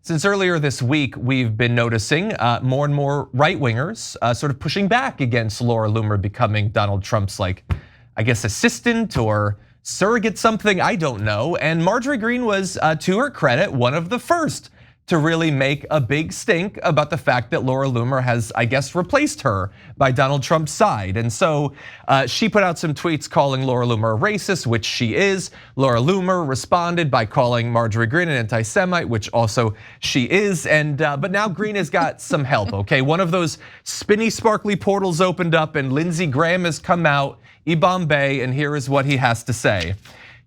Since earlier this week, we've been noticing more and more right-wingers sort of pushing back against Laura Loomer becoming Donald Trump's, I guess, assistant or surrogate something, I don't know. And Marjorie Greene was, to her credit, one of the first to really make a big stink about the fact that Laura Loomer has, I guess, replaced her by Donald Trump's side. And so she put out some tweets calling Laura Loomer a racist, which she is. Laura Loomer responded by calling Marjorie Greene an anti-Semite, which also she is. And but now Greene has got some help, okay? One of those spinny, sparkly portals opened up and Lindsey Graham has come out, Bombay, and here is what he has to say.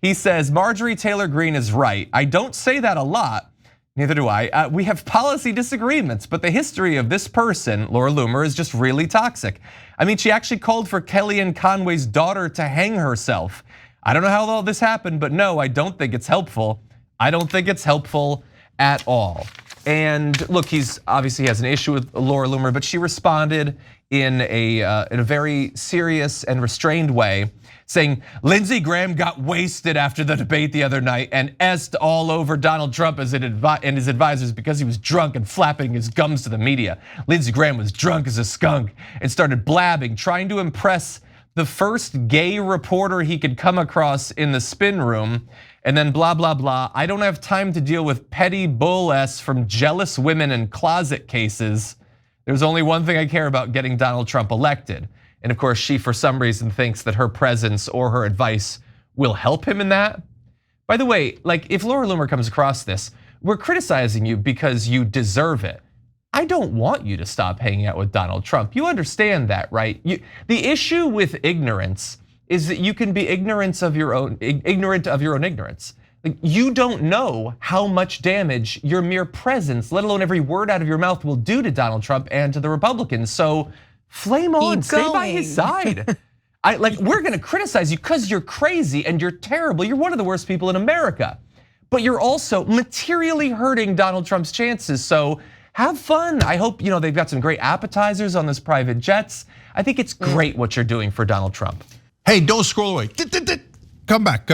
He says, Marjorie Taylor Greene is right. I don't say that a lot. Neither do I. We have policy disagreements, but the history of this person, Laura Loomer, is just really toxic. I mean, she actually called for Kellyanne Conway's daughter to hang herself. I don't know how all this happened, but no, I don't think it's helpful. I don't think it's helpful at all. And look, he's obviously has an issue with Laura Loomer, but she responded in a very serious and restrained way, saying Lindsey Graham got wasted after the debate the other night and essed all over Donald Trump and his advisors because he was drunk and flapping his gums to the media. Lindsey Graham was drunk as a skunk and started blabbing, trying to impress the first gay reporter he could come across in the spin room, and then blah, blah, blah. I don't have time to deal with petty bull s from jealous women and closet cases. There's only one thing I care about, getting Donald Trump elected. And of course, she for some reason thinks that her presence or her advice will help him in that. By the way, if Laura Loomer comes across this, we're criticizing you because you deserve it. I don't want you to stop hanging out with Donald Trump. You understand that, right? The issue with ignorance is that you can be ignorant of your own ignorance. You don't know how much damage your mere presence, let alone every word out of your mouth, will do to Donald Trump and to the Republicans. So flame on, stay by his side. We're gonna criticize you because you're crazy and you're terrible. You're one of the worst people in America. But you're also materially hurting Donald Trump's chances. So have fun. I hope they've got some great appetizers on those private jets. I think it's great what you're doing for Donald Trump. Hey, don't scroll away. Come back.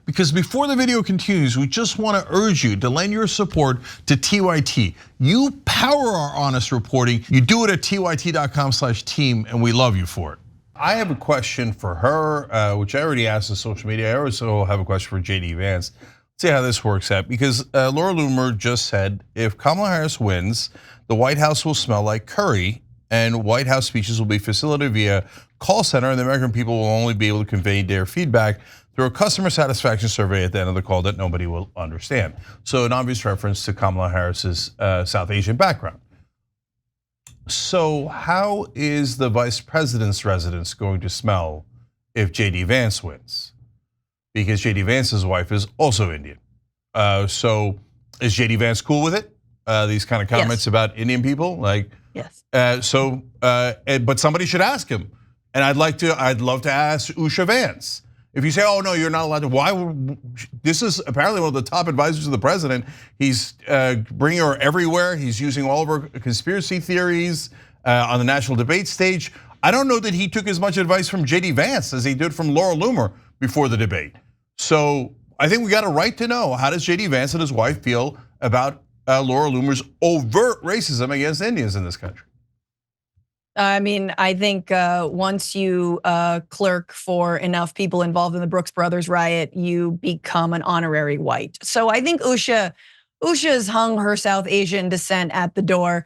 Because before the video continues, we just want to urge you to lend your support to TYT. You power our honest reporting. You do it at tyt.com/team, and we love you for it. I have a question for her, which I already asked on social media. I also have a question for JD Vance. Let's see how this works out, because Laura Loomer just said if Kamala Harris wins, the White House will smell like curry, and White House speeches will be facilitated via call center, and the American people will only be able to convey their feedback through a customer satisfaction survey at the end of the call that nobody will understand. So an obvious reference to Kamala Harris's South Asian background. So how is the vice president's residence going to smell if JD Vance wins? Because JD Vance's wife is also Indian. So is JD Vance cool with it? These kind of comments about Indian people, yes. But somebody should ask him. And I'd love to ask Usha Vance. If you say, oh no, you're not allowed to, this is apparently one of the top advisors of the president. He's bringing her everywhere. He's using all of her conspiracy theories on the national debate stage. I don't know that he took as much advice from JD Vance as he did from Laura Loomer before the debate. So I think we got a right to know, how does JD Vance and his wife feel about Laura Loomer's overt racism against Indians in this country? I mean, I think once you clerk for enough people involved in the Brooks Brothers riot, you become an honorary white. So I think Usha's hung her South Asian descent at the door.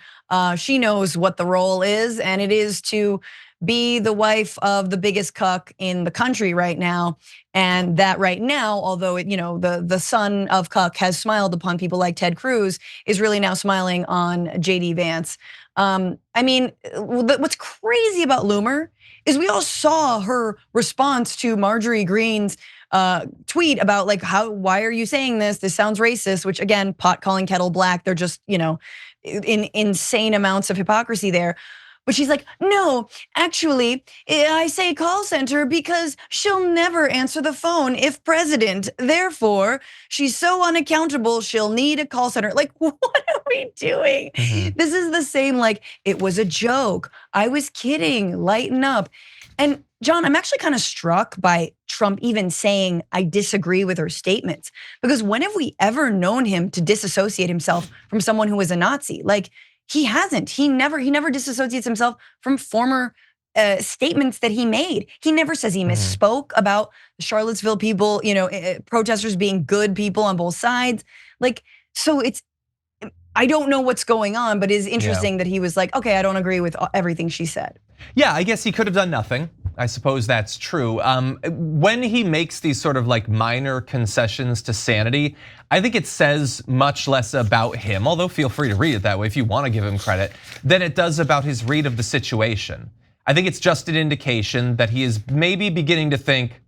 She knows what the role is, and it is to be the wife of the biggest cuck in the country right now. And that right now, although the son of cuck has smiled upon people like Ted Cruz, is really now smiling on JD Vance. I mean, what's crazy about Loomer is we all saw her response to Marjorie Greene's tweet about why are you saying this? This sounds racist, which again, pot calling kettle black. They're just, in insane amounts of hypocrisy there. But she's like, no, actually, I say call center because she'll never answer the phone if president. Therefore, she's so unaccountable, she'll need a call center. What are we doing? Mm-hmm. This is the same, it was a joke. I was kidding, lighten up. And John, I'm actually kind of struck by Trump even saying, I disagree with her statements. Because when have we ever known him to disassociate himself from someone who was a Nazi? Like, he hasn't. He never disassociates himself from former statements that he made. He never says he misspoke about the Charlottesville people, protesters being good people on both sides. Like, so I don't know what's going on, but it's interesting that he was like, okay, I don't agree with everything she said. Yeah, I guess he could have done nothing. I suppose that's true. When he makes these sort of like minor concessions to sanity, I think it says much less about him, although feel free to read it that way if you want to give him credit, than it does about his read of the situation. I think it's just an indication that he is maybe beginning to think,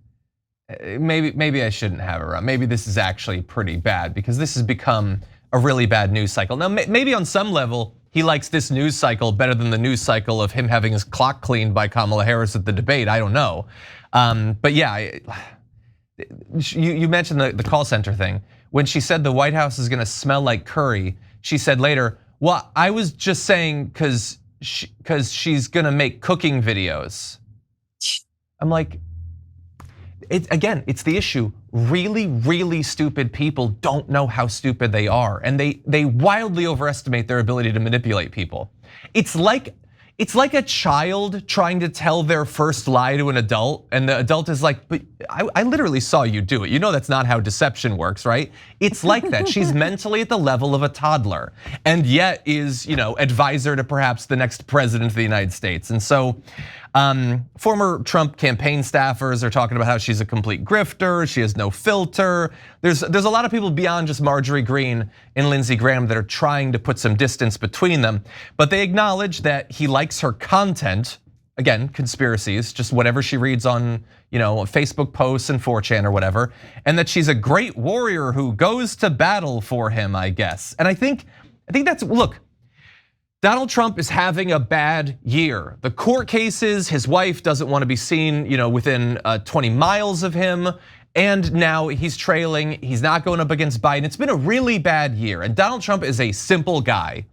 maybe I shouldn't have her around. Maybe this is actually pretty bad because this has become a really bad news cycle. Now, maybe on some level, he likes this news cycle better than the news cycle of him having his clock cleaned by Kamala Harris at the debate. I don't know. But yeah, you mentioned the call center thing. When she said the White House is gonna smell like curry, she said later, well, I was just saying because she's gonna make cooking videos. I'm like, again, it's the issue. Really, really stupid people don't know how stupid they are, and they wildly overestimate their ability to manipulate people. It's like a child trying to tell their first lie to an adult, and the adult is like, but I literally saw you do it. You know that's not how deception works, right? It's like that. She's mentally at the level of a toddler, and yet is, advisor to perhaps the next president of the United States. And so former Trump campaign staffers are talking about how she's a complete grifter, she has no filter. There's a lot of people beyond just Marjorie Greene and Lindsey Graham that are trying to put some distance between them, but they acknowledge that he likes her content. Again, conspiracies, just whatever she reads on, Facebook posts and 4chan or whatever, and that she's a great warrior who goes to battle for him, I guess. And I think that's, look, Donald Trump is having a bad year. The court cases, his wife doesn't want to be seen, within 20 miles of him. And now he's trailing, he's not going up against Biden. It's been a really bad year. And Donald Trump is a simple guy.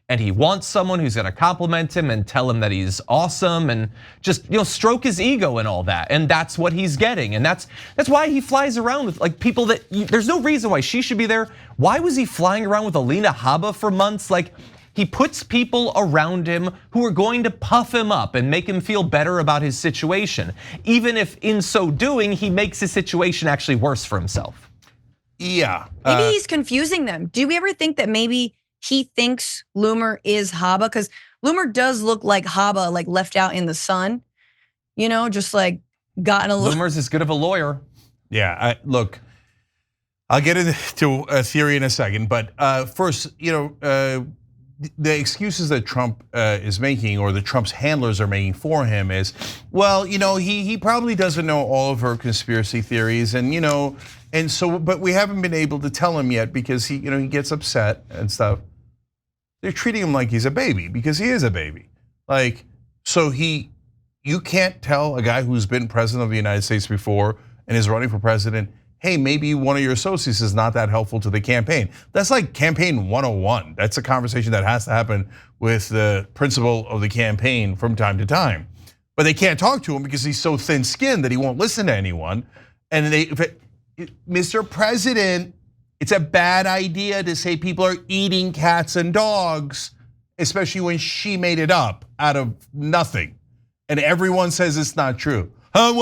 And he wants someone who's gonna compliment him and tell him that he's awesome and just stroke his ego and all that. And that's what he's getting. And that's why he flies around with like people that, there's no reason why she should be there. Why was he flying around with Alina Habba for months? Like, he puts people around him who are going to puff him up and make him feel better about his situation, even if in so doing, he makes his situation actually worse for himself. Yeah. Maybe he's confusing them. Do we ever think that maybe he thinks Loomer is Habba? Because Loomer does look like Habba, like left out in the sun, just like gotten a little. Loomer's as good of a lawyer. Yeah, look, I'll get into a theory in a second, but first, the excuses that Trump is making, or the Trump's handlers are making for him, is, well, he probably doesn't know all of her conspiracy theories, and so, but we haven't been able to tell him yet because he gets upset and stuff. They're treating him like he's a baby because he is a baby. Like, so you can't tell a guy who's been president of the United States before and is running for president, hey, maybe one of your associates is not that helpful to the campaign. That's like campaign 101. That's a conversation that has to happen with the principal of the campaign from time to time. But they can't talk to him because he's so thin-skinned that he won't listen to anyone. And Mr. President, it's a bad idea to say people are eating cats and dogs, especially when she made it up out of nothing. And everyone says it's not true. Huh,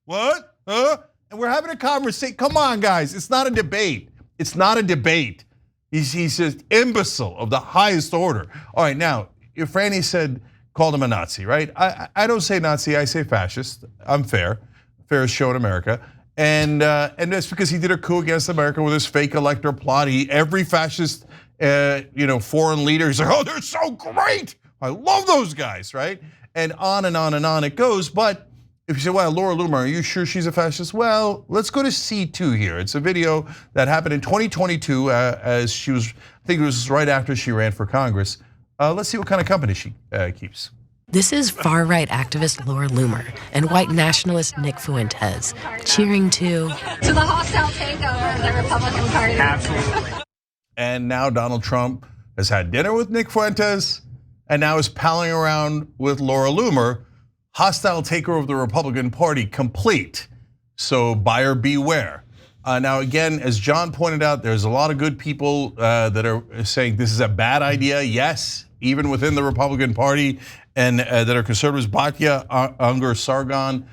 what, huh? And we're having a conversation. Come on, guys, it's not a debate. It's not a debate. He's just imbecile of the highest order. All right, now, if Franny called him a Nazi, right? I don't say Nazi, I say fascist. I'm fair. Fairest show in America. And that's because he did a coup against America with his fake elector plot. Every fascist, foreign leader, he's like, oh, they're so great. I love those guys, right? And on and on and on it goes. But if you say, well, Laura Loomer, are you sure she's a fascist? Well, let's go to C2 here. It's a video that happened in 2022 as she was, I think it was right after she ran for Congress. Let's see what kind of company she keeps. This is far-right activist Laura Loomer and white nationalist Nick Fuentes cheering to the hostile takeover of the Republican Party. Absolutely. And now Donald Trump has had dinner with Nick Fuentes and now is palling around with Laura Loomer. Hostile takeover of the Republican Party complete. So buyer beware. Now again, as John pointed out, there's a lot of good people that are saying this is a bad idea. Yes, even within the Republican Party, and that are conservatives. Batya Ungar-Sargon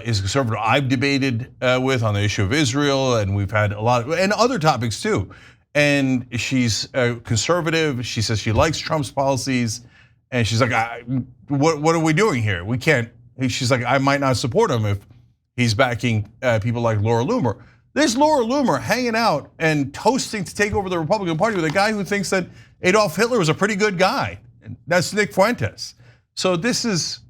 is a conservative I've debated with on the issue of Israel, and we've had a lot of, and other topics too. And she's conservative. She says she likes Trump's policies, and she's like, "What are we doing here? We can't." She's like, "I might not support him if he's backing people like Laura Loomer." There's Laura Loomer hanging out and toasting to take over the Republican Party with a guy who thinks that Adolf Hitler was a pretty good guy. That's Nick Fuentes. So this is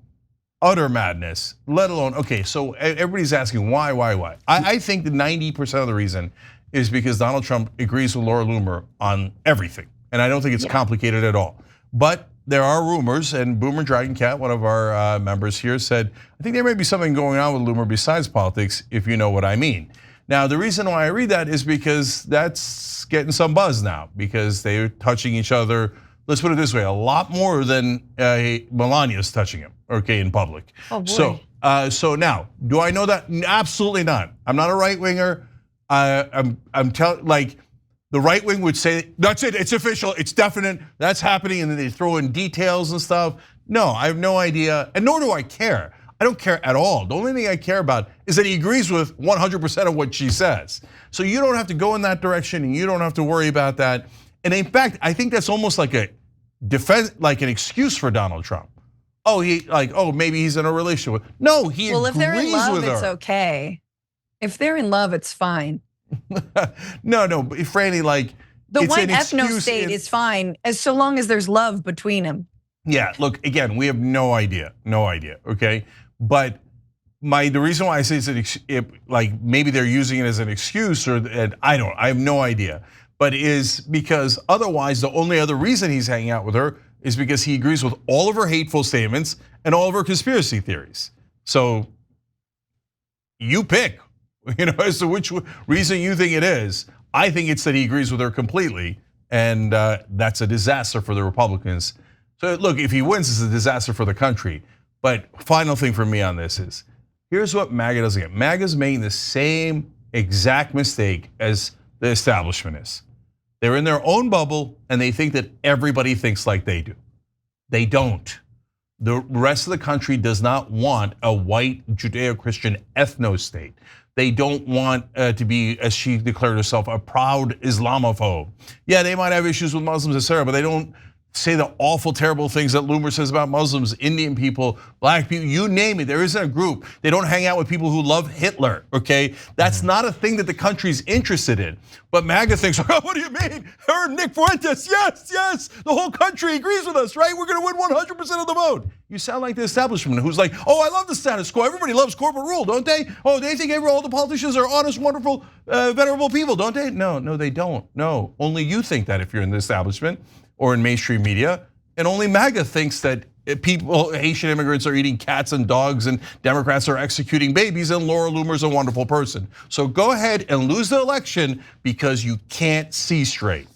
utter madness, let alone, okay, so everybody's asking why? I think that 90% of the reason is because Donald Trump agrees with Laura Loomer on everything. And I don't think it's complicated at all. But there are rumors, and Boomer Dragon Cat, one of our members here, said, I think there may be something going on with Loomer besides politics, if you know what I mean. Now, the reason why I read that is because that's getting some buzz now, because they're touching each other. Let's put it this way, a lot more than Melania's touching him, okay, in public. Oh boy. So now, do I know that? Absolutely not. I'm not a right winger. I'm telling, like, the right wing would say, that's it, it's official, it's definite, that's happening, and then they throw in details and stuff. No, I have no idea, and nor do I care. I don't care at all. The only thing I care about is that he agrees with 100% of what she says. So you don't have to go in that direction, and you don't have to worry about that. And in fact, I think that's almost like a defense, like an excuse for Donald Trump. Oh, maybe he's in a relationship with. No, he agrees with her. Well, if they're in love, it's okay. If they're in love, it's fine. No, but Franny, like the white ethno state is fine as so long as there's love between them. Yeah, look, again, we have no idea, okay? But the reason why I say it's like maybe they're using it as an excuse, and I have no idea. But is because otherwise the only other reason he's hanging out with her is because he agrees with all of her hateful statements and all of her conspiracy theories. So you pick, as to which reason you think it is. I think it's that he agrees with her completely, and that's a disaster for the Republicans. So look, if he wins, it's a disaster for the country. But final thing for me on this is, here's what MAGA doesn't get. MAGA's making the same exact mistake as the establishment is. They're in their own bubble and they think that everybody thinks like they do. They don't. The rest of the country does not want a white Judeo-Christian ethno-state. They don't want to be, as she declared herself, a proud Islamophobe. Yeah, they might have issues with Muslims, etc., but they don't say the awful, terrible things that Loomer says about Muslims, Indian people, black people, you name it. There isn't a group. They don't hang out with people who love Hitler, okay? That's not a thing that the country's interested in. But MAGA thinks, oh, what do you mean? Her and Nick Fuentes, yes, the whole country agrees with us, right? We're gonna win 100% of the vote. You sound like the establishment who's like, oh, I love the status quo. Everybody loves corporate rule, don't they? Oh, they think all the politicians are honest, wonderful, venerable people, don't they? No, they don't. No, only you think that if you're in the establishment or in mainstream media, and only MAGA thinks that people, Haitian immigrants are eating cats and dogs and Democrats are executing babies and Laura Loomer's a wonderful person. So go ahead and lose the election because you can't see straight.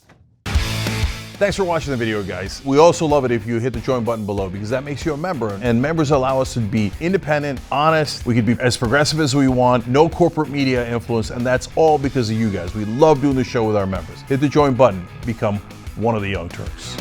Thanks for watching the video, guys. We also love it if you hit the join button below because that makes you a member, and members allow us to be independent, honest. We can be as progressive as we want, no corporate media influence, and that's all because of you guys. We love doing the show with our members. Hit the join button, become one of the Young Turks.